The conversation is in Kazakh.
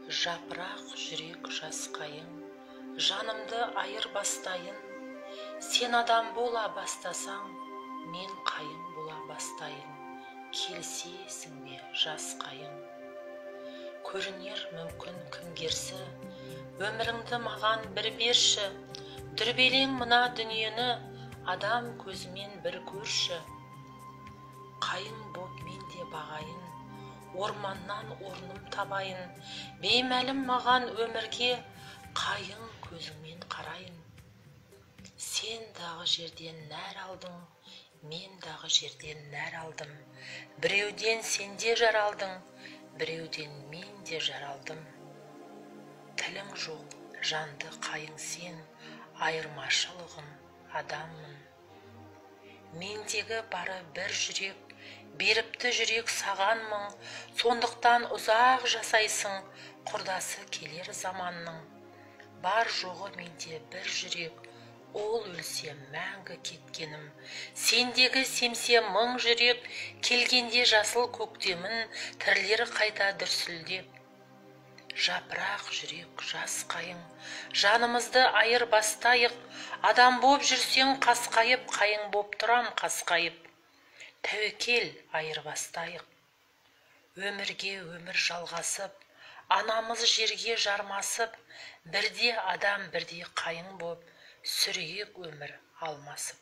Жапырақ жүрек жасқайын, жанымды айырбастайын. Сен адам бола бастасаң, мен қайың бола бастайын. Келісесің бе жасқайын? Көрінер мүмкін кімгерсі, өміріңді маған бір берші. Дүрбелең мына дүниені, адам көзімен бір көрші. Қайың боп мен де бағайын, орманнан орным табайын. Беймәлім маған өмірге, қайың көзіңмен қарайын. Сен дағы жерден нәр алдың, мен дағы жерден нәр алдым. Біреуден сен де жаралдың, біреуден мен де жаралдым. Тілің жоқ, жанды қайың сен, айырмашылығым адаммын. Мендегі бары бір жүрек, беріпті жүрек сағанмын. Сондықтан ұзақ жасайсың, құрдасы келер заманның. Бар жоғы менде бір жүрек, ол өлсе мәңгі кеткенім. Сендегі семсе мың жүрек, келгенде жасыл көктемін, тірілер қайта дүрсілдеп. Жапырақ жүрек жас қайың, жанымызды айырбастайық. Адам боп жүрсең қасқайып, қайың боп тұрам қасқайып. Тәуекел айырбастайық. Өмірге өмір жалғасып, анамыз жерге жармасып, бірде адам бірде қайың боп, сүрейік өмір алмасып.